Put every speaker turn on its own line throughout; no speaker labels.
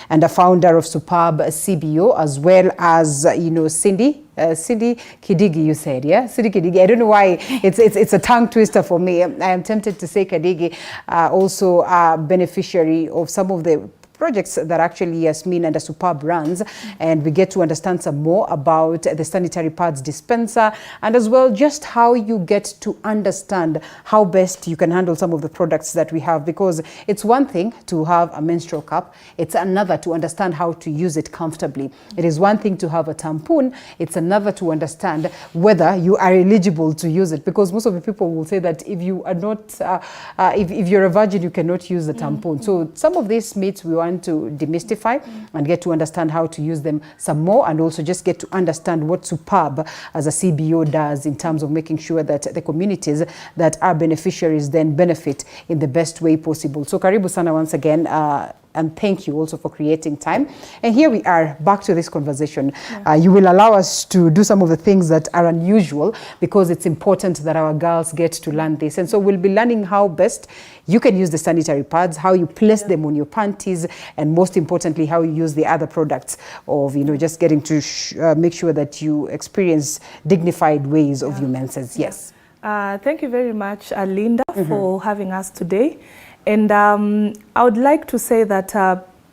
and a founder of Superb CBO, as well as, Cindy Kidigi, you said, yeah? Cindy Kidigi. I don't know why it's a tongue twister for me. I am tempted to say Kidigi, also a beneficiary of some of the projects that actually Yasmin and the Superb runs, and we get to understand some more about the sanitary pads dispenser, and as well just how you get to understand how best you can handle some of the products that we have, because it's one thing to have a menstrual cup, it's another to understand how to use it comfortably. It is one thing to have a tampon, it's another to understand whether you are eligible to use it, because most of the people will say that if you are not, if you're a virgin, you cannot use the tampon. So some of these myths we want to demystify and get to understand how to use them some more, and also just get to understand what Superb as a CBO does in terms of making sure that the communities that are beneficiaries then benefit in the best way possible. So karibu sana once again, and thank you also for creating time. And here we are back to this conversation. You will allow us to do some of the things that are unusual, because it's important that our girls get to learn this. And so we'll be learning how best you can use the sanitary pads, how you place them on your panties, and most importantly, how you use the other products of, just getting to make sure that you experience dignified ways of your menses. Yes.
Thank you very much, Linda, for having us today. And I would like to say that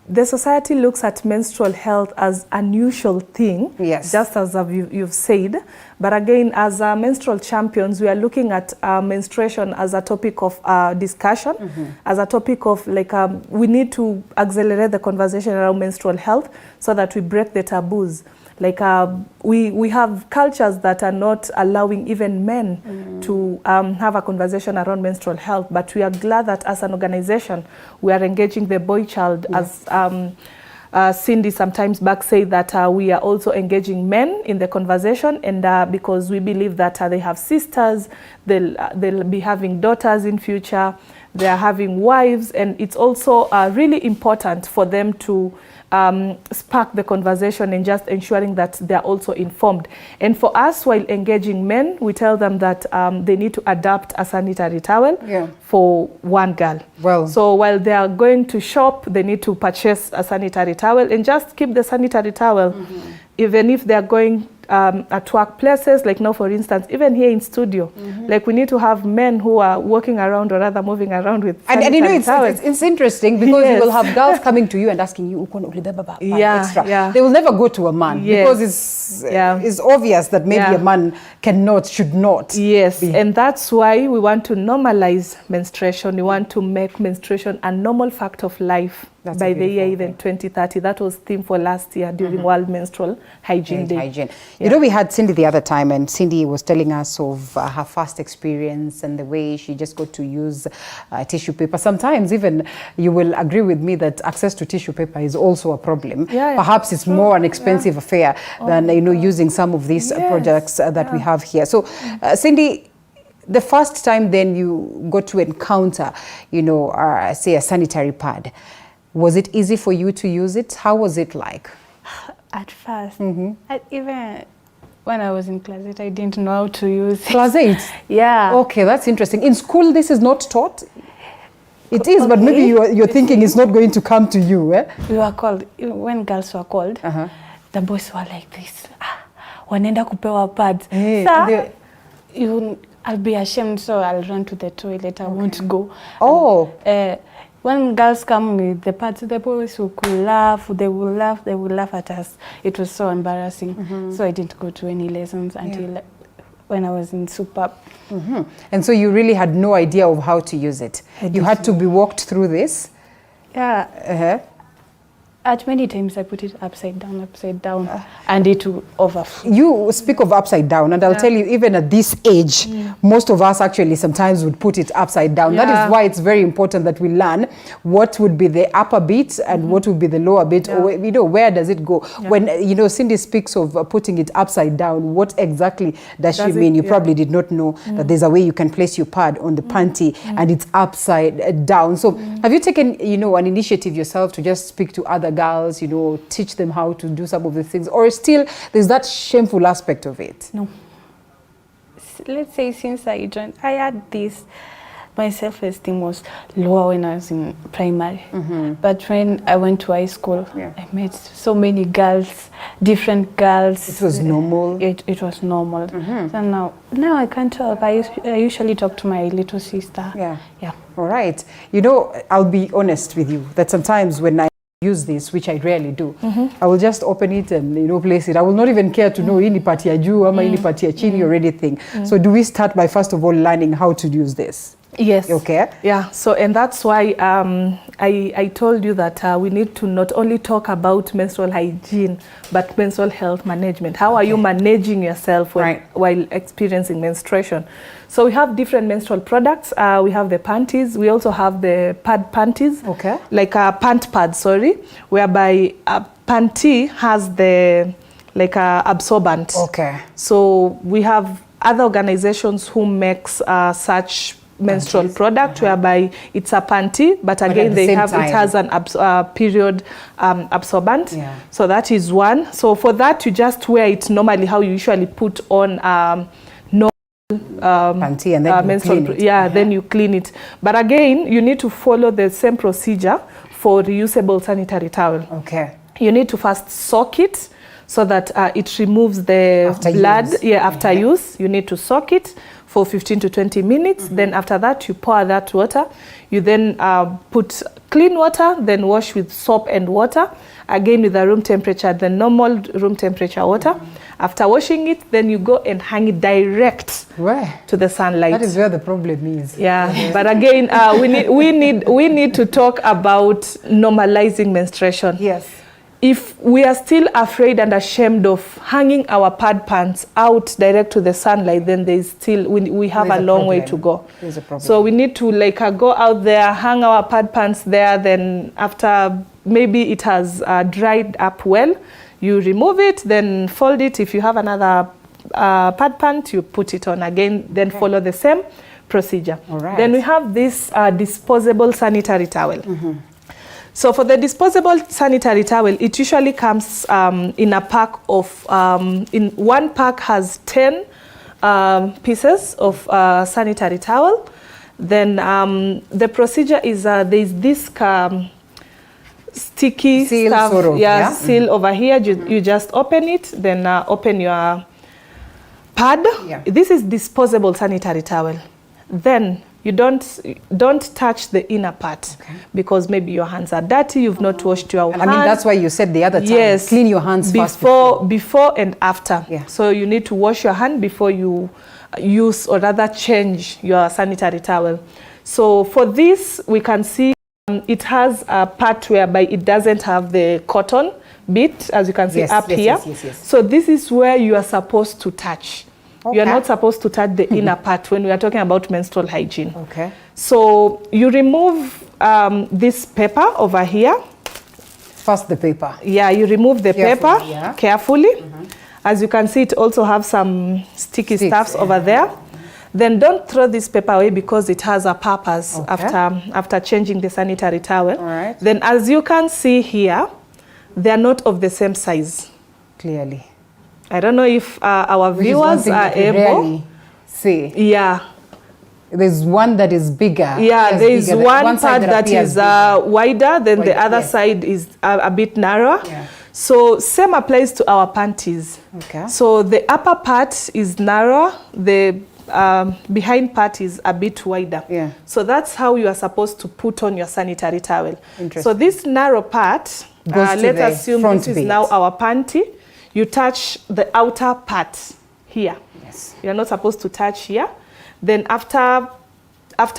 the society looks at menstrual health as an unusual thing,
yes,
just as you've said. But again, as menstrual champions, we are looking at menstruation as a topic of discussion, as a topic of we need to accelerate the conversation around menstrual health so that we break the taboos. We have cultures that are not allowing even men to have a conversation around menstrual health, but we are glad that as an organization we are engaging the boy child, as Cindy sometimes back say that we are also engaging men in the conversation, and because we believe that they have sisters, they'll be having daughters in future, they are having wives, and it's also really important for them to spark the conversation and just ensuring that they're also informed. And for us, while engaging men, we tell them that they need to adapt a sanitary towel for one girl. Well, so while they are going to shop, they need to purchase a sanitary towel and just keep the sanitary towel. Even if they're going at workplaces, like now for instance, even here in studio, like we need to have men who are walking around, or rather moving around with sanitary towels.
It's interesting, because you will have girls coming to you and asking you, extra. They will never go to a man, because it's obvious that maybe a man should not.
Yes, and that's why we want to normalize menstruation. We want to make menstruation a normal fact of life. That's by the year even 2030. That was theme for last year during World Menstrual Hygiene Day.
We had Cindy the other time, and Cindy was telling us of her first experience and the way she just got to use tissue paper. Sometimes even you will agree with me that access to tissue paper is also a problem. Perhaps it's more an expensive affair than using some of these products that we have here. So Cindy, the first time then you got to encounter, say a sanitary pad, was it easy for you to use it? How was it like?
At first, even when I was in class 8, I didn't know how to use it.
Class 8?
Yeah.
Okay, that's interesting. In school, this is not taught? It is, but maybe you're thinking it's not going to come to you, eh?
We were called, when girls were called, the boys were like this. Wanenda kupewa pads. I'll be ashamed, so I'll run to the toilet. I won't go.
Oh.
When girls come with the pads, the boys will laugh, they will laugh at us. It was so embarrassing. So I didn't go to any lessons until when I was in Superb.
And so you really had no idea of how to use it. You had to be walked through this?
Yeah. At many times I put it upside down, and it will overflow.
You speak of upside down, and I'll tell you, even at this age, most of us actually sometimes would put it upside down. That is why it's very important that we learn what would be the upper bit and what would be the lower bit, or where does it go. When Cindy speaks of putting it upside down, what exactly does she mean? You probably did not know that there's a way you can place your pad on the panty and it's upside down. So have you taken an initiative yourself to just speak to other girls, teach them how to do some of the things, or still there's that shameful aspect of it?
No. Let's say since I joined, I had this my self-esteem was lower when I was in primary. But when I went to high school, I met so many girls, different girls.
It was normal?
It was normal. So now I can't talk. I usually talk to my little sister.
Yeah.
Yeah.
All right. You know, I'll be honest with you that sometimes when I use this, which I rarely do, I will just open it and, you know, place it. I will not even care to know ini pati ya juu ama ini pati ya chini or anything. So do we start by first of all learning how to use this?
Yes.
Okay.
Yeah. So, and that's why I told you that we need to not only talk about menstrual hygiene, but menstrual health management. How are you managing yourself while experiencing menstruation? So we have different menstrual products. We have the panties. We also have the pad panties.
Okay.
Like a pant pad, sorry, whereby a panty has the like a absorbent.
Okay.
So we have other organizations who makes such menstrual product whereby it's a panty, but again
the
it
time.
has an period absorbent.
Yeah.
So that is one. So for that you just wear it normally how you usually put on
panty and then
menstrual
clean it.
then you clean it. But again you need to follow the same procedure for reusable sanitary towel.
Okay.
You need to first soak it so that it removes the
After
blood.
use.
Yeah, after use you need to soak it for 15 to 20 minutes. Then after that you pour that water. You then put clean water, then wash with soap and water, again with the room temperature, the normal room temperature water. After washing it, then you go and hang it direct to the sunlight.
That is where the problem is.
Yeah, but again, we need to talk about normalizing menstruation.
Yes.
If we are still afraid and ashamed of hanging our pad pants out direct to the sunlight, then there's still we have a long way to go.
There's a problem.
So we need to go out there, hang our pad pants there. Then after maybe it has dried up well, you remove it, then fold it. If you have another pad pant, you put it on again. Then follow the same procedure.
All right.
Then we have this disposable sanitary towel. So for the disposable sanitary towel, it usually comes in a pack of, in one pack has 10 pieces of sanitary towel. Then the procedure is there's this sticky
seal
stuff,
sort of,
seal over here. You just open it, then open your pad.
Yeah.
This is disposable sanitary towel. Then you don't touch the inner part because maybe your hands are dirty, you've not washed your hands.
I mean, that's why you said the other time,
yes,
clean your hands first.
Before and after.
Yeah.
So you need to wash your hand before you use or rather change your sanitary towel. So for this, we can see it has a part whereby it doesn't have the cotton bit, as you can see here.
Yes.
So this is where you are supposed to touch.
Okay.
You are not supposed to touch the inner part when we are talking about menstrual hygiene.
Okay.
So you remove this paper over here.
First the paper.
Yeah, you remove the paper carefully. As you can see, it also have some sticky stuffs over there. Then don't throw this paper away because it has a purpose after changing the sanitary towel.
All right.
Then as you can see here, they are not of the same size.
Clearly.
I don't know if our viewers are able.
See.
Yeah.
There's one that is bigger.
Yeah, there is one part that is wider, then the other side is a bit narrower.
Yeah.
So same applies to our panties.
Okay.
So the upper part is narrower, the behind part is a bit wider.
Yeah.
So that's how you are supposed to put on your sanitary towel.
Interesting.
So this narrow part, let's assume this is now our panty. You touch the outer part here.
Yes.
You're not supposed to touch here. Then after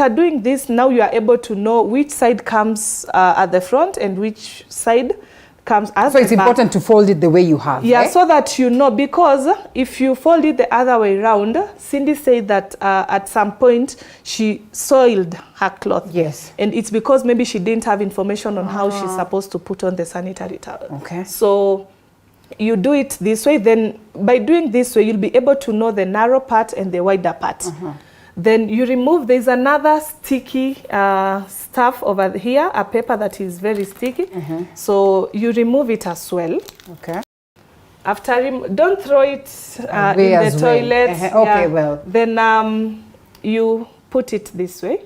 doing this, now you are able to know which side comes at the front and which side comes at the back.
So it's important to fold it the way you have.
Yeah, so that you know, because if you fold it the other way around, Cindy said that at some point she soiled her cloth.
Yes.
And it's because maybe she didn't have information on how she's supposed to put on the sanitary towel.
Okay.
So you do it this way, then by doing this way, you'll be able to know the narrow part and the wider part. Then you remove, there's another sticky stuff over here, a paper that is very sticky. So you remove it as well.
Okay.
After, don't throw it in the toilet.
Okay, well.
Then you put it this way.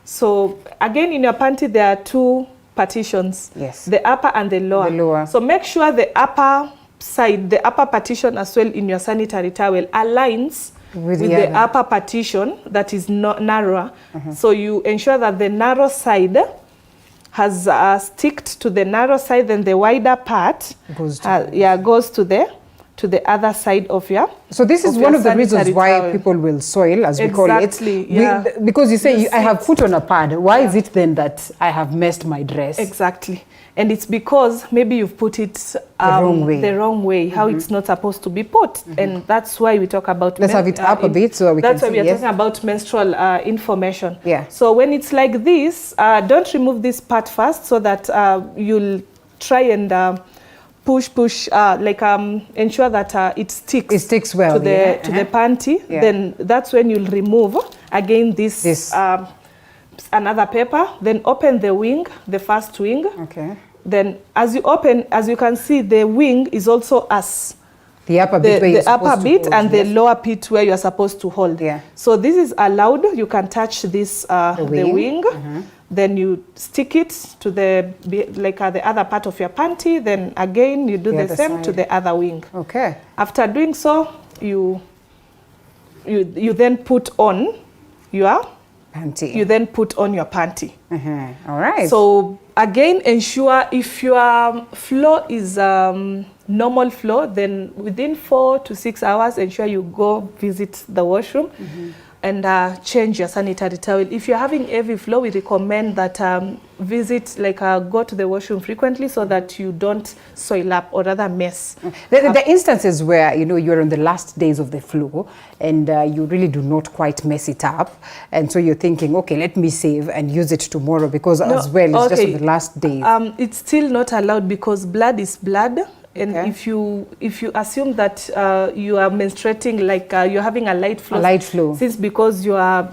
So again, in your panty, there are two partitions.
Yes.
The upper and the lower.
The lower.
So make sure the upper side, the upper partition as well in your sanitary towel aligns with the upper partition that is not narrower. So you ensure that the narrow side has sticked to the narrow side, then the wider part goes to the other side of your.
So this is one of the reasons why people will soil, as we call it.
Exactly, yeah.
Because you say, I have put on a pad. Why is it then that I have messed my dress?
Exactly. And it's because maybe you've put it the wrong way, how it's not supposed to be put. And that's why we talk about...
Let's have it up a bit so we can see.
That's why we are talking about menstrual information.
Yeah.
So when it's like this, don't remove this part first so that you'll try and push, ensure that it sticks.
It sticks well
to the panty. Yeah. Then that's when you'll remove again this. Another paper. Then open the wing, the first wing.
Okay.
Then as you open, as you can see, the wing is also
the upper bit,
the upper bit and the lower bit where you are supposed to hold.
Yeah.
So this is allowed. You can touch this the wing. Then you stick it to the other part of your panty. Then again you do the same to the other wing.
Okay.
After doing so, you then put on your
panty.
You then put on your panty.
All right.
So again, ensure if your flow is normal flow, then within 4 to 6 hours, ensure you go visit the washroom and change your sanitary towel. If you're having heavy flow, we recommend that go to the washroom frequently so that you don't soil up or rather mess.
The instances where you're on the last days of the flow and you really do not quite mess it up, and so you're thinking, okay, let me save and use it tomorrow because it's just on the last days.
It's still not allowed because blood is blood. And if you assume that you are menstruating, you're having a light flow, since because you are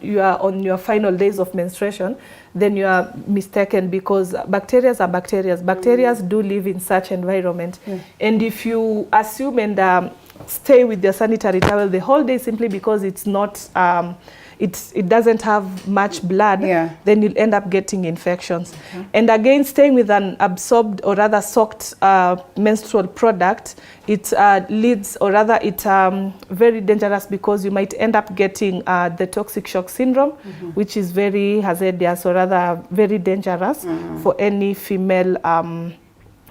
you are on your final days of menstruation, then you are mistaken because bacteria are bacteria. Bacteria do live in such environment, and if you assume and stay with your sanitary towel the whole day simply because it's not it doesn't have much blood, then you'll end up getting infections. And again, staying with an absorbed or rather soaked menstrual product, it leads or rather it's very dangerous because you might end up getting the toxic shock syndrome, which is very hazardous or rather very dangerous for any female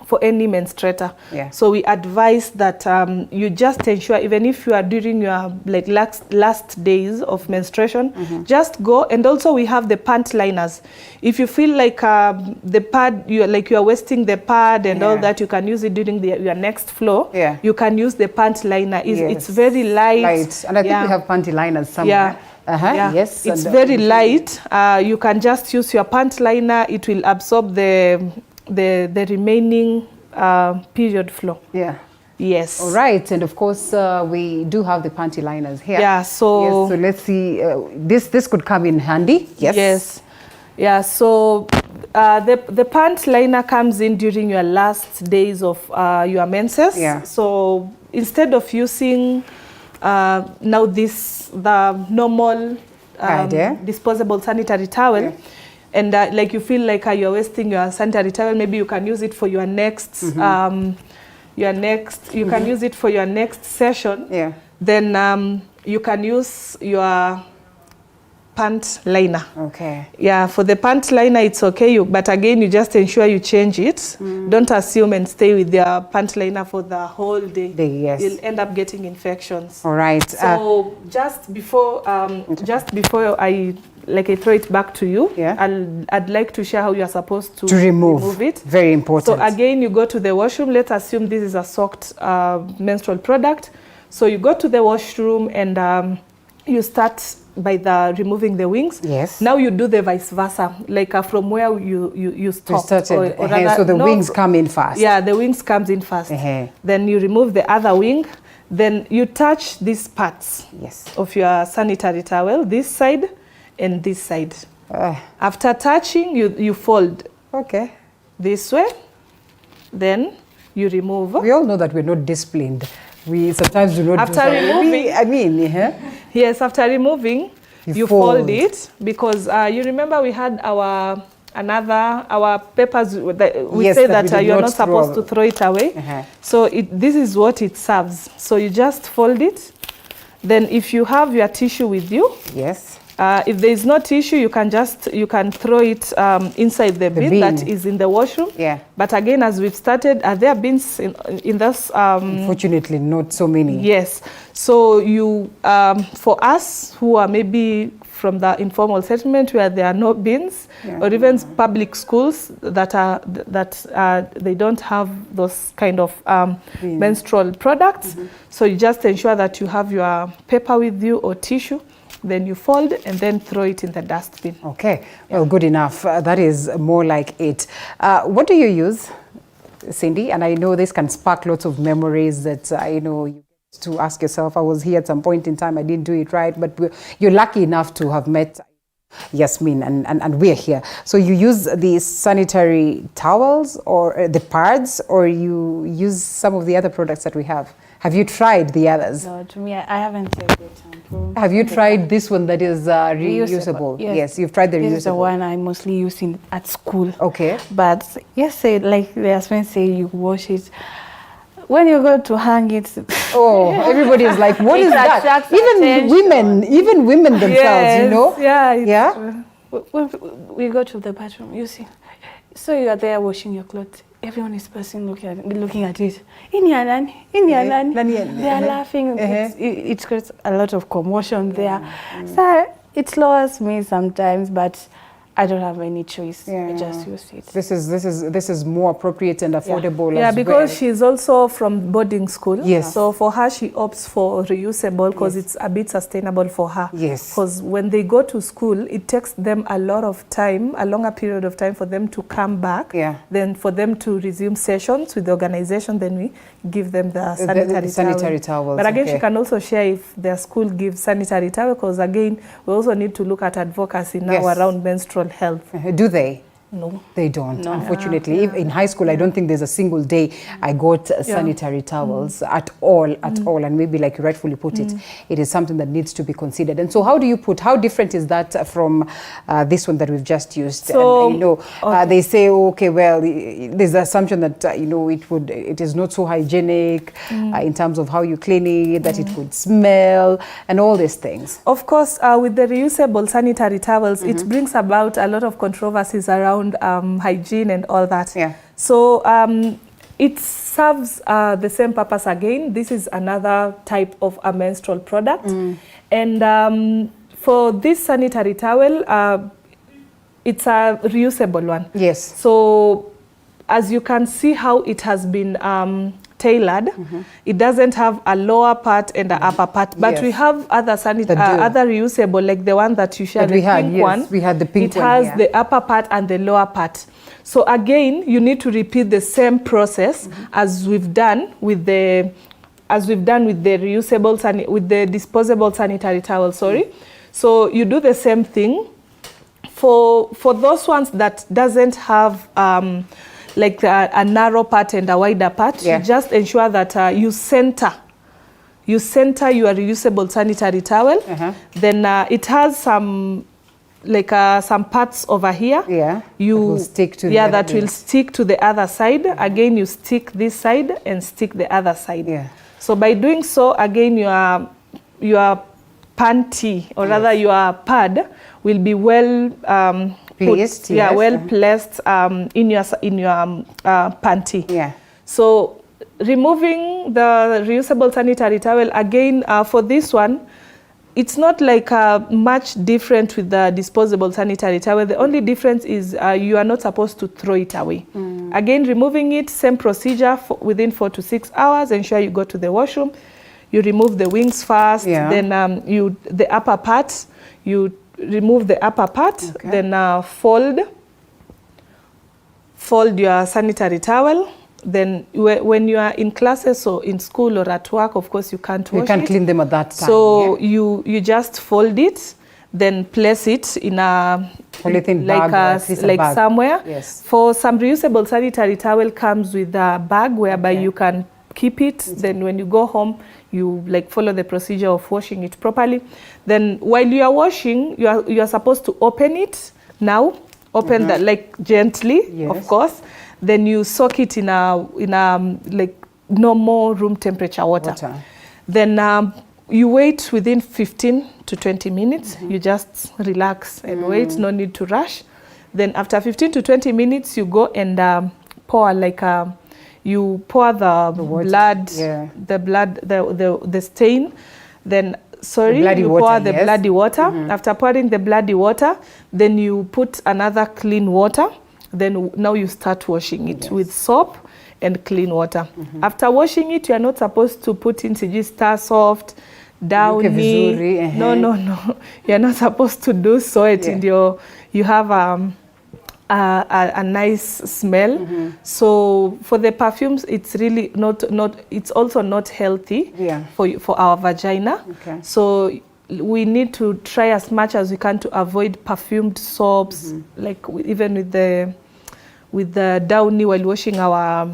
for any menstruator. So we advise that you just ensure, even if you are during your last days of menstruation, just go. And also we have the pant liners. If you feel like the pad, you are wasting the pad and all that, you can use it during your next flow. You can use the pant liner. It's very light.
And I think we have panty liners somewhere. Yes,
it's very light. You can just use your pant liner. It will absorb the remaining period flow. Yes.
All right, and of course we do have the panty liners here.
So
let's see. This could come in handy.
So the pant liner comes in during your last days of your menses. So instead of using now the normal disposable sanitary towel, and you feel like you're wasting your sanitary towel, maybe you can use it for your next you can use it for your next session. Then you can use your pant liner. For the pant liner it's okay, but again you just ensure you change it. Don't assume and stay with your pant liner for the whole day. You'll end up getting infections.
All right.
So just before I throw it back to you, I'd like to share how you are supposed to remove it.
Very important.
So again, you go to the washroom. Let's assume this is a soaked menstrual product. So you go to the washroom and you start by removing the wings. Now you do the vice versa, from where you stopped.
So the wings come in first.
The wings comes in first. Then you remove the other wing. Then you touch these parts of your sanitary towel, this side and this side. After touching, you fold this way, then you remove.
We all know that we're not disciplined. We sometimes do not
after removing,
after removing,
You fold it because you remember we had our papers that we
Yes,
say
that
that
we
you're
did
not
not
supposed
throw.
to throw it away. So this is what it serves. So you just fold it. Then if you have your tissue with you,
yes.
If there is no tissue, you can throw it inside the bin that is in the washroom.
Yeah.
But again, as we've started, are there bins in this?
Unfortunately, not so many.
Yes. So you, for us who are maybe from the informal settlement where there are no bins, or even public schools that they don't have those kind of menstrual products. So you just ensure that you have your paper with you or tissue. Then you fold and then throw it in the dustbin. Okay.
Well, good enough. That is more like it. What do you use, Cindy? And I know this can spark lots of memories that, you know, you get to ask yourself, I was here at some point in time, I didn't do it right, but you're lucky enough to have met Yasmin and we're here. So you use the sanitary towels or the pads, or you use some of the other products that we have? Have you tried the others?
No, to me, I haven't tried the shampoo.
Have you tried this one that is reusable?
Yes.
You've tried the reusable.
This is the one I mostly use at school.
Okay.
But yes, like the husband say, you wash it. When you go to hang it,
oh, everybody is like, what is that? Even women themselves,
yes,
you know?
Yeah.
When we go to the bathroom, you see, so you are there washing your clothes. Everyone is passing, looking at it. They are laughing. It creates a lot of commotion there. So it lowers me sometimes, but I don't have any choice. I just use it.
This is more appropriate and affordable.
Yeah,
as
because
well.
she's also from boarding school.
Yes.
So for her, she opts for reusable because it's a bit sustainable for her.
Yes.
Because when they go to school, it takes them a lot of time, a longer period of time for them to come back.
Yeah.
Then for them to resume sessions with the organization, then we give them the
sanitary towels.
But again, she can also share if their school gives sanitary towel, because again, we also need to look at advocacy now around menstrual health.
Do they?
No.
They don't, unfortunately. In high school, I don't think there's a single day I got sanitary towels at all. And maybe, like you rightfully put it, it is something that needs to be considered. And so how different is that from this one that we've just used?
So,
and, you know, they say, okay, well, there's the assumption that, you know, it is not so hygienic in terms of how you clean it, that it could smell, and all these things.
Of course, with the reusable sanitary towels, it brings about a lot of controversies around hygiene and all that. Yeah. So it serves the same purpose again. This is another type of a menstrual product. And for this sanitary towel, it's a reusable one. Yes. So as you can see how it has been tailored, it doesn't have a lower part and an upper part, but we have other other reusable, like the one that you shared, the pink one. We had the pink one. It has the upper part and the lower part. So again, you need to repeat the same process as we've done with the reusable with the disposable sanitary towel. So you do the same thing for those ones that doesn't have like a narrow part and a wider part. You just ensure that you center your reusable sanitary towel. Then it has some some parts over here. That will stick to the other side. Again, you stick this side and stick the other side. So by doing so, again, your panty, or rather your pad, will be well placed. Well placed in your panty. So removing the reusable sanitary towel, again, for this one, it's not like much different with the disposable sanitary towel. The only difference is you are not supposed to throw it away. Again, removing it, same procedure within 4 to 6 hours. Ensure you go to the washroom. You remove the wings first, then the upper part, you remove the upper part, then fold your sanitary towel. Then when you are in classes or in school or at work, of course you can't wash it. You can't clean them at that time. So you just fold it, then place it in a polythene bag, like somewhere. For some reusable sanitary towel comes with a bag whereby you can keep it. Then when you go home, you like follow the procedure of washing it properly. Then while you are washing, you are supposed to open it now. Open that like gently, of course. Then you soak it in a like normal room temperature water. Then you wait within 15 to 20 minutes. You just relax and wait. No need to rush. Then after 15 to 20 minutes, you go and pour like you pour the blood, the stain. Then you pour the bloody water. After pouring the bloody water, then you put another clean water. Then now you start washing it with soap and clean water. After washing it, you are not supposed to put in Star Soft, Downy. No. You are not supposed to do so. You have a nice smell. So for the perfumes, it's really not. It's also not healthy for our vagina. So we need to try as much as we can to avoid perfumed soaps, like even with the Downy while washing our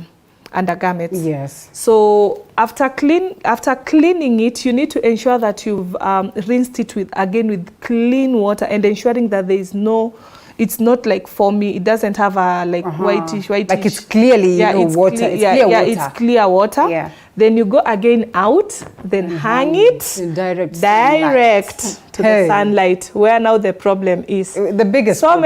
undergarments. So after cleaning it, you need to ensure that you've rinsed it with clean water and ensuring that there is no. It's not like foamy. It doesn't have a like whitish. Like
it's clearly water.
It's clear water. Then you go again out. Then hang it direct to the sunlight. Where now the problem is
the biggest. So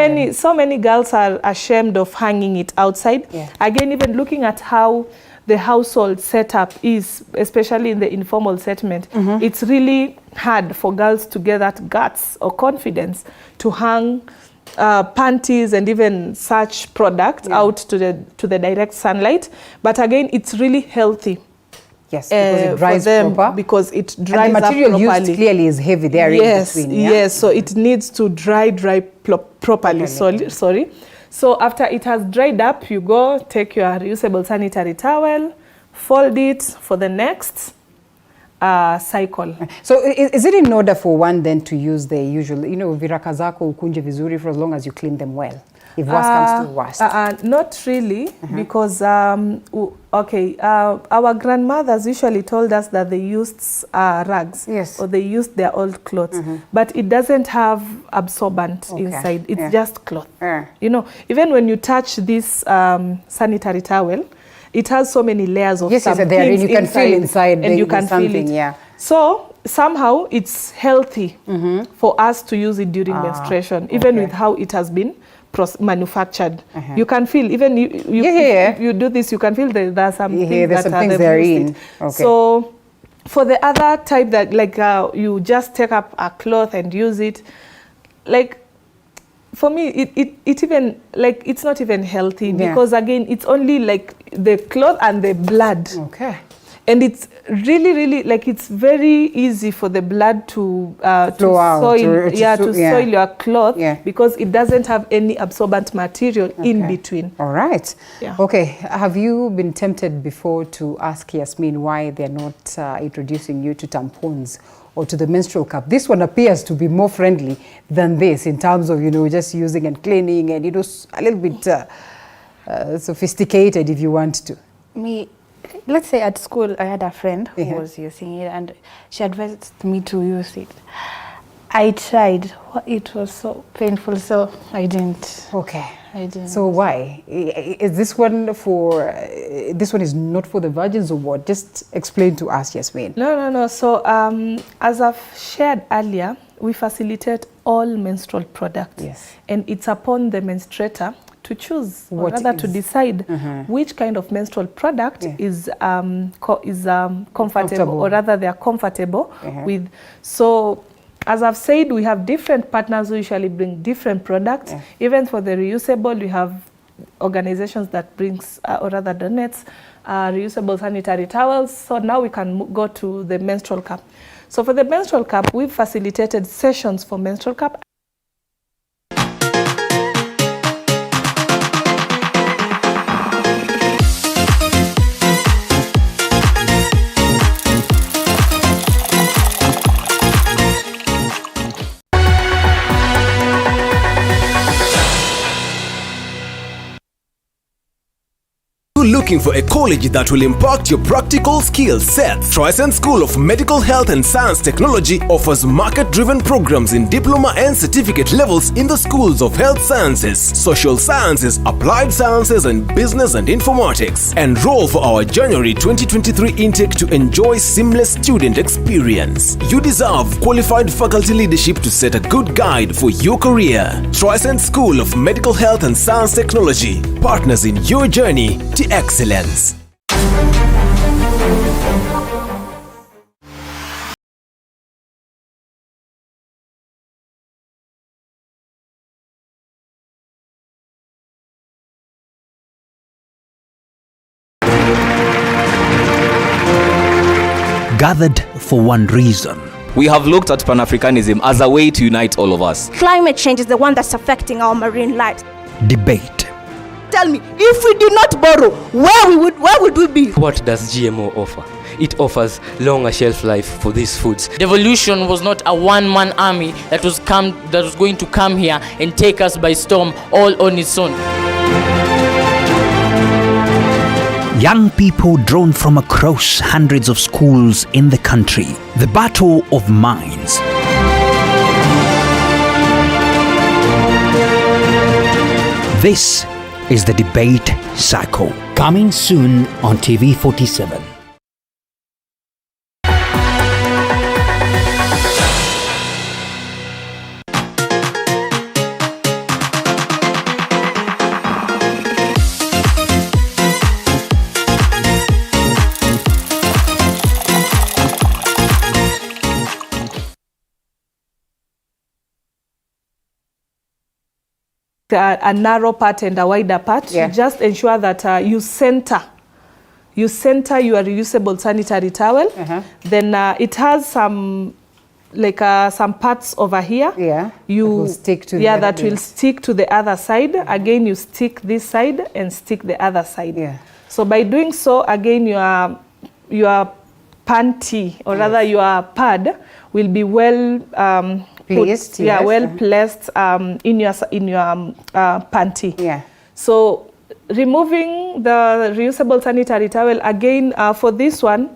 many girls are ashamed of hanging it outside. Again, even looking at how the household setup is, especially in the informal settlement, it's really hard for girls to get that guts or confidence to hang panties and even such products out to the direct sunlight. But again, it's really healthy.
Because it dries proper.
Because it dries
and the material
up properly.
Used clearly is heavy there in between.
Yes, so it needs to dry properly. Sorry. So after it has dried up, you go take your reusable sanitary towel, fold it for the next cycle.
So is it in order for one then to use the usual, viraka zako ukunje vizuri for as long as you clean them well? If worst comes to worst.
Not really, because our grandmothers usually told us that they used rags, or they used their old clothes, but it doesn't have absorbent inside. It's just cloth. Even when you touch this sanitary towel, it has so many layers of something
you can feel inside,
and you can feel it. So somehow it's healthy for us to use it during menstruation, even with how it has been manufactured. You can feel, even you do this, you can feel there are some things that are therein. So for the other type that like you just take up a cloth and use it, like for me it even like it's not even healthy because again it's only like the cloth and the blood. And it's really like it's very easy for the blood to soil your cloth because it doesn't have any absorbent material in between.
All right. Okay. Have you been tempted before to ask Yasmin why they're not introducing you to tampons or to the menstrual cup? This one appears to be more friendly than this in terms of just using and cleaning and a little bit sophisticated if you want to.
Let's say at school, I had a friend who was using it and she advised me to use it. I tried. It was so painful, so I didn't. I didn't.
So why? Is this one this one is not for the virgins or what? Just explain to us, Yasmin.
No. So as I've shared earlier, we facilitate all menstrual products. And it's upon the menstruator to choose, or rather to decide which kind of menstrual product is comfortable, or rather they are comfortable with. So as I've said, we have different partners who usually bring different products. Even for the reusable, we have organizations that brings, or rather donates, reusable sanitary towels. So now we can go to the menstrual cup. So for the menstrual cup, we've facilitated sessions for menstrual cup.
looking for a college that will impact your practical skill sets? Trisent School of Medical Health and Science Technology offers market-driven programs in diploma and certificate levels in the schools of health sciences, social sciences, applied sciences, and business and informatics. Enroll for our January 2023 intake to enjoy seamless student experience. You deserve qualified faculty leadership to set a good guide for your career. Trisent School of Medical Health and Science Technology, partners in your journey to excellence.
Gathered for one reason.
We have looked at Pan-Africanism as a way to unite all of us.
Climate change is the one that's affecting our marine life.
Debate.
Tell me, if we did not borrow, where would we be?
What does GMO offer? It offers longer shelf life for these foods.
Devolution was not a one-man army that was going to come here and take us by storm all on its own.
Young people drawn from across hundreds of schools in the country. The battle of minds. This is the debate cycle. Coming soon on TV 47.
A narrow part and a wider part.
Yeah.
Just ensure that you center your reusable sanitary towel. Then it has some parts over here.
Yeah.
You
that will stick to
that will stick to the other side. Again, you stick this side and stick the other side.
Yeah.
So by doing so, again, your panty, or rather your pad, will be well placed. Well placed in your panty.
Yeah.
So removing the reusable sanitary towel, again, for this one,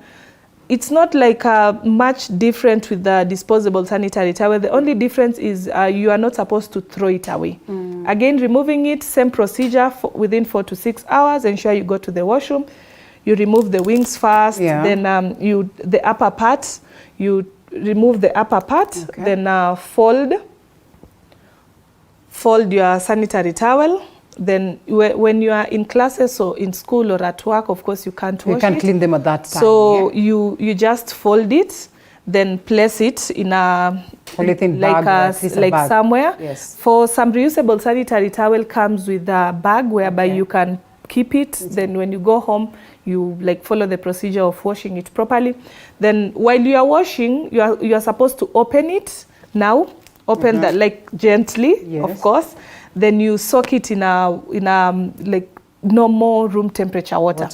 it's not like much different with the disposable sanitary towel. The only difference is you are not supposed to throw it away. Again, removing it, same procedure within 4 to 6 hours. Ensure you go to the washroom. You remove the wings first.
Yeah.
Then the upper part, you remove the upper part.
Okay.
Then fold your sanitary towel. Then when you are in classes or in school or at work, of course, you can't wash it.
You can't clean them at that time.
So you just fold it, then place it in a
polythene bag,
like somewhere.
Yes.
For some reusable sanitary towel comes with a bag whereby you can keep it. Then when you go home, you follow the procedure of washing it properly. Then while you are washing, you are supposed to open it now. Open that gently, of course. Then you soak it in a normal room temperature water.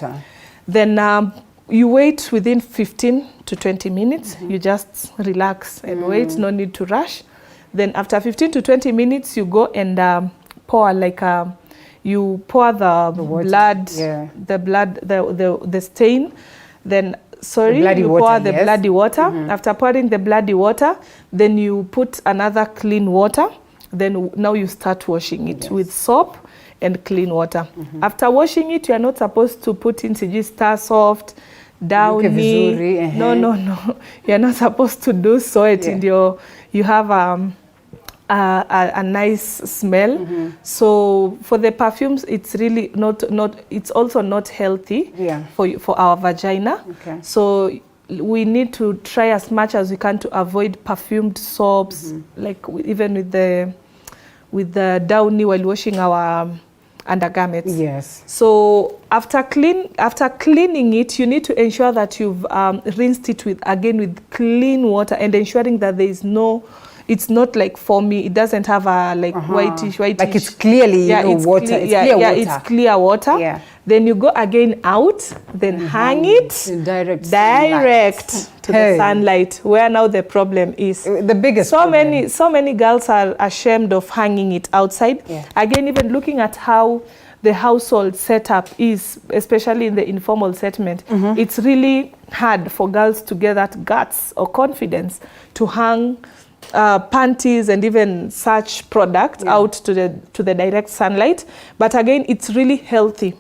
Then you wait within 15 to 20 minutes. You just relax and wait. No need to rush. Then after 15 to 20 minutes, you go and pour you pour the blood, the stain. Then you pour the bloody water. After pouring the bloody water, then you put another clean water. Then now you start washing it with soap and clean water. After washing it, you are not supposed to put in Star Soft, Downy. No. You are not supposed to do so. You have a nice smell. So for the perfumes, it's really not. It's also not healthy for our vagina. So we need to try as much as we can to avoid perfumed soaps, even with the Downy while washing our undergarments. Yes. So after cleaning it, you need to ensure that you've rinsed it with clean water and ensuring that there is no. It's not foamy. It doesn't have a whitish. Like it's clearly water. It's clear water. Yeah. Then you go again out, then hang it direct to the sunlight, where now the problem is. The biggest So many girls are ashamed of hanging it outside. Yeah. Again, even looking at how the household setup is, especially in the informal settlement, it's really hard for girls to get that guts or confidence to hang panties and even such products out to the direct sunlight. But again, it's really healthy.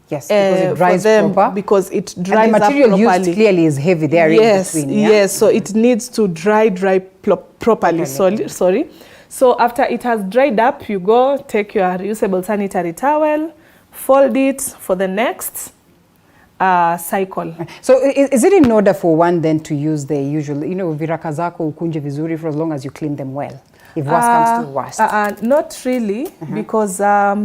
Yes, because it dries proper.
Because it dries
and the material
up properly.
used clearly is heavy there in between. Yeah?
Yes, so it needs to dry properly. Sorry. So after it has dried up, you go take your reusable sanitary towel, fold it for the next cycle.
So is it in order for one then to use the usual, viraka zako ukunje vizuri for as long as you clean them well? If worst comes to worst.
Not really, because our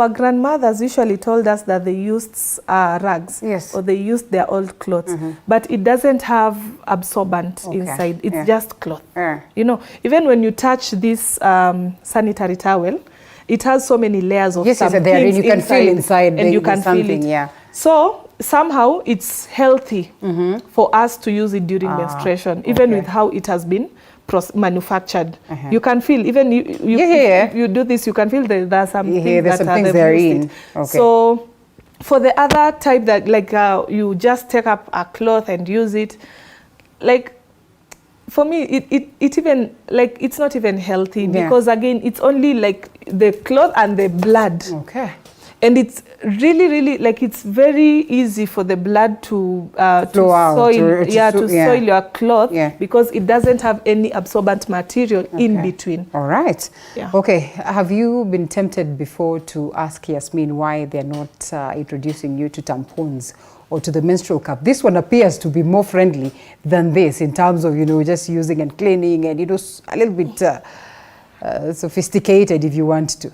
grandmothers usually told us that they used rags, or they used their old clothes, but it doesn't have absorbent inside. It's just cloth. Even when you touch this sanitary towel, it has so many layers of something
you can feel inside,
and you can feel it. So somehow it's healthy for us to use it during menstruation, even with how it has been manufactured. You can feel, even if you do this, you can feel there are some things that are therein. So for the other type that you just take up a cloth and use it, for me it even it's not even healthy, because again it's only the cloth and the blood. And it's really it's very easy for the blood to soil your cloth, because it doesn't have any absorbent material in between.
All right. Okay. Have you been tempted before to ask Yasmin why they're not introducing you to tampons or to the menstrual cup? This one appears to be more friendly than this in terms of just using and cleaning and a little bit sophisticated if you want to.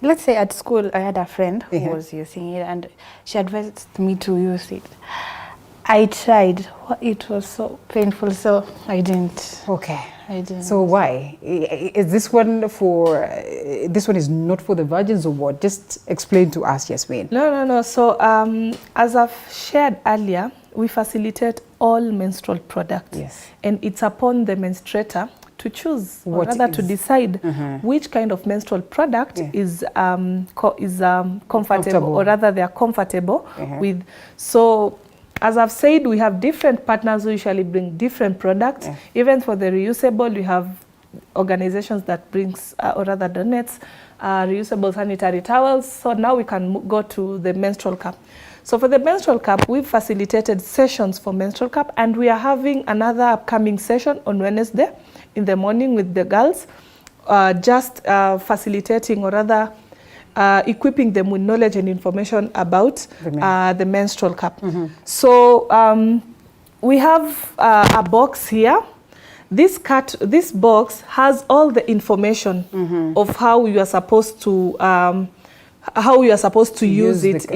Let's say at school, I had a friend who was using it, and she advised me to use it. I tried. It was so painful, so I didn't.
Okay.
I didn't.
So why? Is this one for, this one is not for the virgins or what? Just explain to us, Yasmin.
No. So as I've shared earlier, we facilitate all menstrual products.
Yes.
And it's upon the menstruator to choose, or rather to decide which kind of menstrual product is comfortable, or rather they are comfortable with. So as I've said, we have different partners who usually bring different products. Even for the reusable, we have organizations that brings, or rather donates, reusable sanitary towels. So now we can go to the menstrual cup. So for the menstrual cup, we've facilitated sessions for menstrual cup, and we are having another upcoming session on Wednesday in the morning with the girls, just facilitating, or rather equipping them with knowledge and information about the menstrual cup. So we have a box here. This box has all the information of how you are supposed to use it.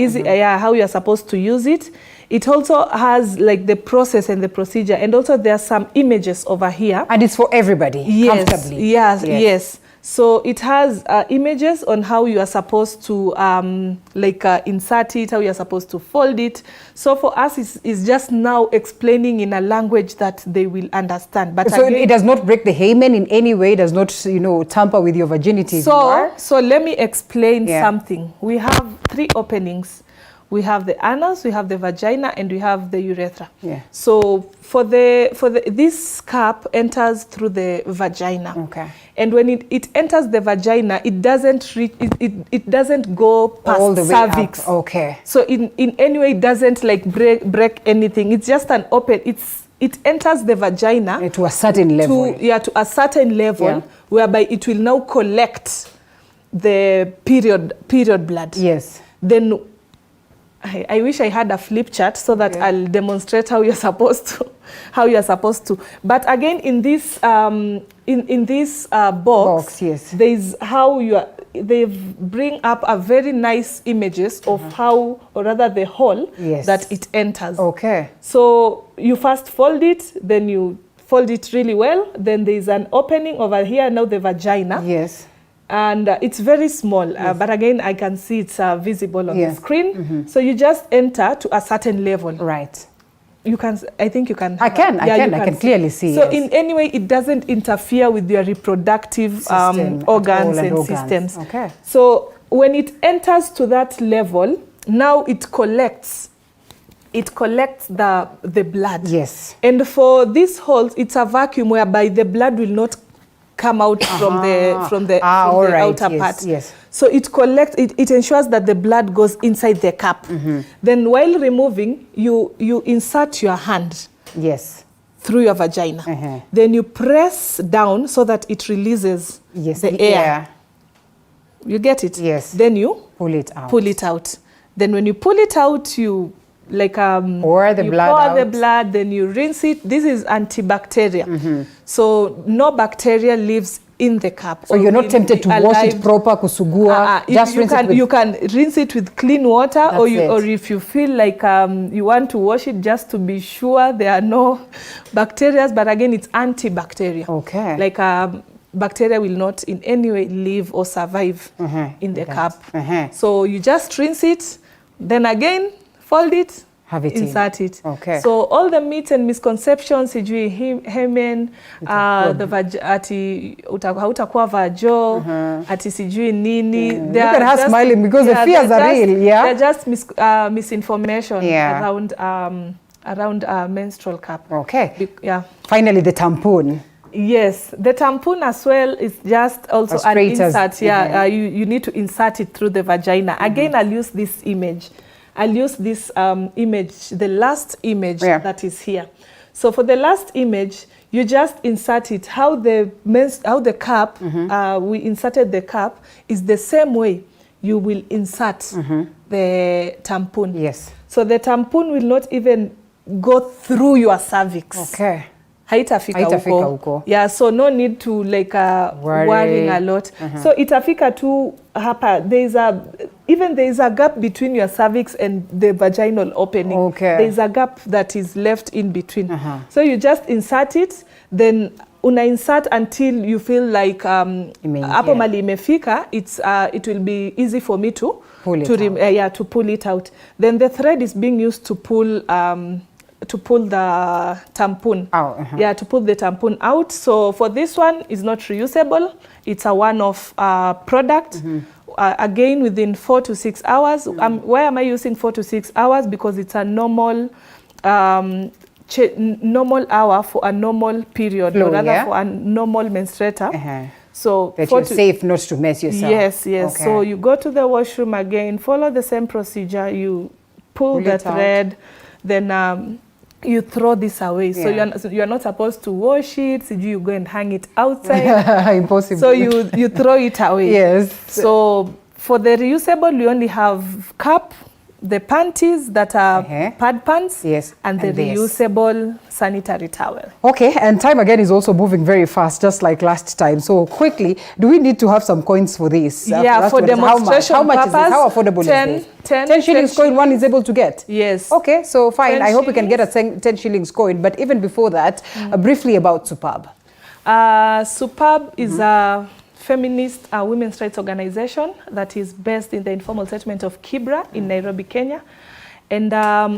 How you are supposed to use it. It also has the process and the procedure, and also there are some images over here.
And it's for everybody, comfortably.
Yes. So it has images on how you are supposed to insert it, how you are supposed to fold it. So for us, it's just now explaining in a language that they will understand. But
so
again,
it does not break the hymen in any way, it does not tamper with your virginity.
So let me explain something. We have 3 openings. We have the anus, we have the vagina, and we have the urethra. So for this cup enters through the vagina. And when it enters the vagina, it doesn't reach, it doesn't go past
all the way
cervix.
Up.
So in any way, it doesn't break anything. It's just an open. It enters the vagina
to a certain level.
To a certain level, whereby it will now collect the period blood. Then I wish I had a flip chart so that I'll demonstrate how you're supposed to. But again, in this box, there's how they bring up a very nice images of how, or rather the hole that it enters. So you first fold it, then you fold it really well. Then there's an opening over here, now the vagina. And it's very small, but again, I can see it's visible on the screen. So you just enter to a certain level. I think you can.
I can
see.
clearly see.
So
yes.
in any way, it doesn't interfere with your reproductive organs and systems.
Okay.
So when it enters to that level, now it collects the blood.
Yes.
And for these holes, it's a vacuum whereby the blood will not come out from the outer part.
Yes.
So it collects, it ensures that the blood goes inside the cup. Then while removing, you insert your hand.
Yes.
Through your vagina. Then you press down so that it releases the air. You get it?
Yes.
Then you
pull it out.
Pull it out. Then when you pull it out, you
pour the
blood, then you rinse it. This is antibacterial. So no bacteria lives in the cup.
So you're not tempted to wash it proper, kusugua.
You can rinse it with clean water, or if you feel like you want to wash it just to be sure there are no bacteria. But again, it's antibacterial.
Okay.
Like bacteria will not in any way live or survive in the cup. So you just rinse it, then again fold it, insert it.
Okay.
So all the myths and misconceptions, sijui hymen, ati hautakuwa vajo, ati sijui nini.
Look at her smiling because the fears are real.
They're just misinformation around menstrual cup.
Okay. Finally, the tampon.
Yes, the tampon as well is just also an insert. You need to insert it through the vagina. Again, I'll use this image. The last image that is here. So for the last image, you just insert it. How the cup, we inserted the cup, is the same way you will insert the tampon.
Yes.
So the tampon will not even go through your cervix.
Okay.
Haitafika huko. Yeah, so no need to worrying a lot. So itafika tu hapa. There is a gap between your cervix and the vaginal opening.
Okay.
There is a gap that is left in between. So you just insert it, then una insert until you feel like hapo mali imefika. It will be easy for me to pull it out. Then the thread is being used to pull the tampon. To pull the tampon out. So for this one, it's not reusable. It's a one-off product. Again, within 4 to 6 hours. Why am I using 4 to 6 hours? Because it's a normal hour for a normal period, or rather for a normal menstruator. So
that you're safe not to mess yourself.
Yes.
Okay.
So you go to the washroom again, follow the same procedure. You pull the thread, then you throw this away. So you're not supposed to wash it. So you go and hang it outside.
Impossible.
So you throw it away.
Yes.
So for the reusable, we only have cup, the panties that are pad pants, and the reusable sanitary towel. Okay, and time again is also moving very fast, just like last time. So quickly, do we need to have some coins for this? Yeah, for demonstration
how much is this? How affordable is this? 10 shillings coin one is able to get?
Yes.
Okay, so fine. I hope we can get a 10 shillings coin. But even before that, briefly about Superb.
Superb is a feminist women's rights organization that is based in the informal settlement of Kibra in Nairobi, Kenya. And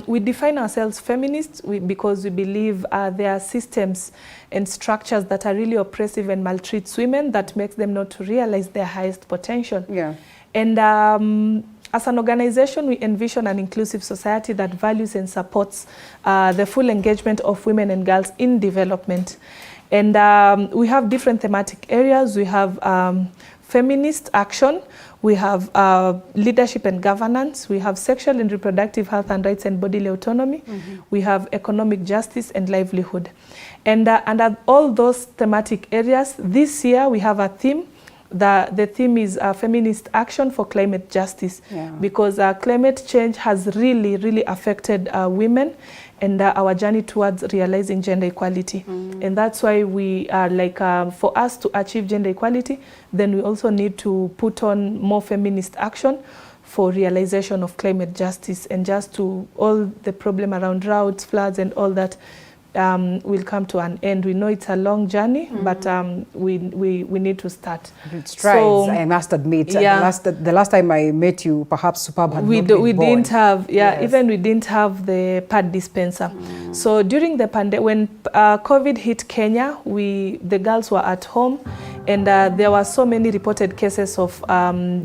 we define ourselves feminists because we believe there are systems and structures that are really oppressive and maltreats women that makes them not to realize their highest potential.
Yeah.
And as an organization, we envision an inclusive society that values and supports the full engagement of women and girls in development. And we have different thematic areas. We have feminist action, we have leadership and governance, we have sexual and reproductive health and rights and bodily autonomy, we have economic justice and livelihood. And under all those thematic areas, this year we have a theme. The theme is feminist action for climate justice, because climate change has really affected women and our journey towards realizing gender equality. And that's why we are for us to achieve gender equality, then we also need to put on more feminist action for realization of climate justice and just to all the problem around droughts, floods and all that will come to an end. We know it's a long journey, but we need to start.
It strides,
So,
I must admit.
yeah.
The last time I met you, perhaps Superb had
we
not been born.
didn't have,
Yes.
even we didn't have the pad dispenser. So during the pandemic, when COVID hit Kenya, the girls were at home, and there were so many reported cases of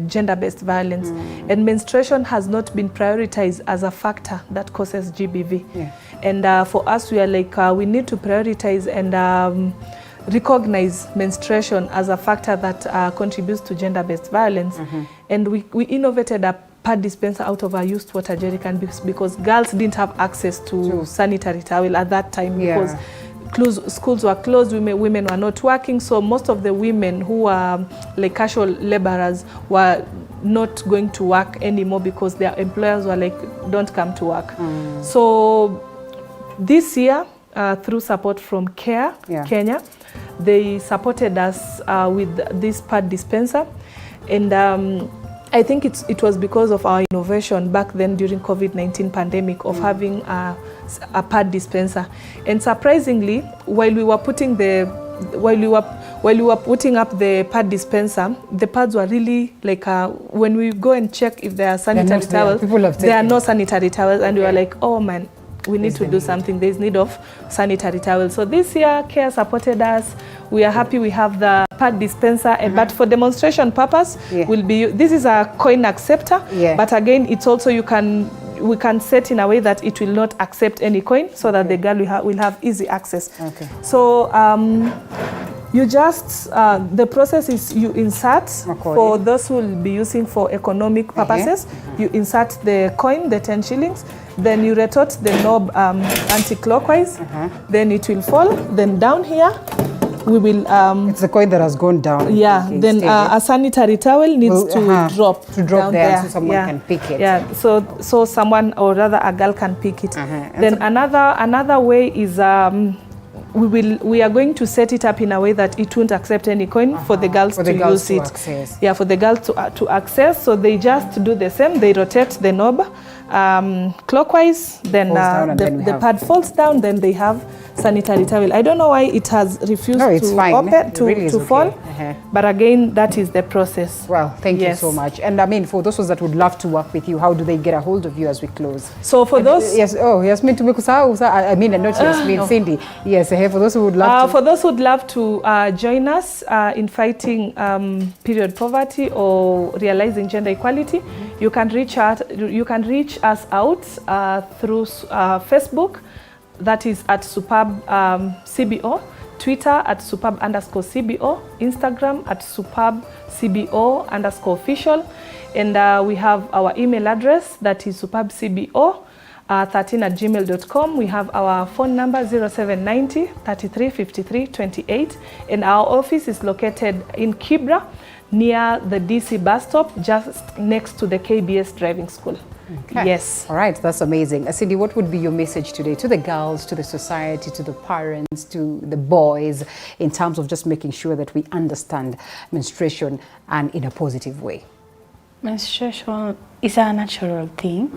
gender-based violence, and menstruation has not been prioritized as a factor that causes GBV.
Yeah.
And for us, we are like, we need to prioritize and recognize menstruation as a factor that contributes to gender-based violence. And we innovated a pad dispenser out of a used water jerrycan because girls didn't have access to sanitary towel at that time, because schools were closed, women were not working, so most of the women who were like casual laborers were not going to work anymore because their employers were like, don't come to work. So this year, through support from CARE Kenya, they supported us with this pad dispenser, and I think it was because of our innovation back then during COVID-19 pandemic of having a pad dispenser. And surprisingly, while we were putting up the pad dispenser, the pads were really like, when we go and check if there are sanitary towels, there are no sanitary towels, and we were like, oh man, we need to do something. There's need of sanitary towels. So this year, CARE supported us. We are happy we have the pad dispenser, but for demonstration purpose, this is a coin acceptor, but again, it's also we can set in a way that it will not accept any coin, so that the girl will have easy access. So you just, the process is you insert, for those who will be using for economic purposes, you insert the coin, the 10 shillings, then you retort the knob anti-clockwise, then it will fall, then down here, we will... it's the coin that has gone down. Yeah, then a sanitary towel needs to drop down
there so someone can pick it.
Yeah, so someone, or rather a girl, can pick it. Then another way is we are going to set it up in a way that it won't accept any coin for the girls to use it. Access. Yeah, for the girls to access. So they just do the same. They rotate the knob clockwise. Then the pad falls down. Then they have sanitary towel. I don't know why it has refused to fall. But again, that is the process.
Well, thank you so much. And I mean, for those that would love to work with you, how do they get a hold of you as we close?
So for those...
Yes, Yasmin, I mean, not Yasmin, Cindy. Yes, for those who would love to...
For those who would love to join us in fighting period poverty or realizing gender equality, you can reach us out through Facebook. That is at Superb CBO, Twitter at Superb_CBO, Instagram at Superb CBO _official, and we have our email address, that is superbcbo13@gmail.com. We have our phone number 0790 33 53 28, and our office is located in Kibra, near the DC bus stop, just next to the KBS driving school.
Okay. Yes. All right, that's amazing. Cindy, what would be your message today to the girls, to the society, to the parents, to the boys, in terms of just making sure that we understand menstruation and in a positive way?
Menstruation is a natural thing.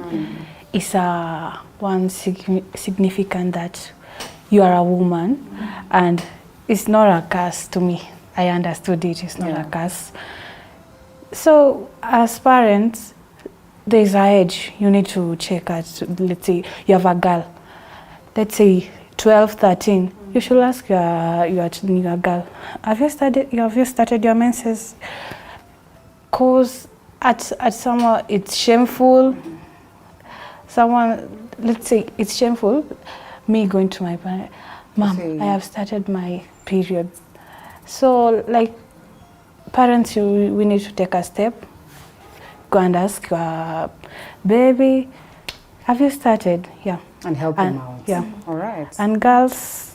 It's one significant that you are a woman, and it's not a curse to me. I understood it's not a curse. So as parents, there's an age you need to check at. Let's say you have a girl, let's say 12, 13. You should ask your girl, have you started your menses? Cause at someone it's shameful. Let's say it's shameful, me going to my parent, Mom, I have started my period. So like parents, we need to take a step. Go and ask your baby, have you started? Yeah.
And help them out.
Yeah.
All right.
And girls,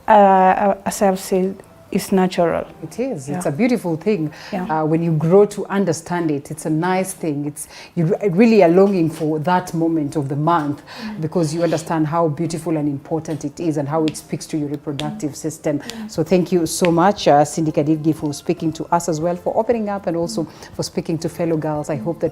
as I've said, it's natural.
It is. It's a beautiful thing. When you grow to understand it, it's a nice thing. You really are longing for that moment of the month because you understand how beautiful and important it is and how it speaks to your reproductive system. So thank you so much, Cindy Kadigi, for speaking to us as well, for opening up and also for speaking to fellow girls. I hope that we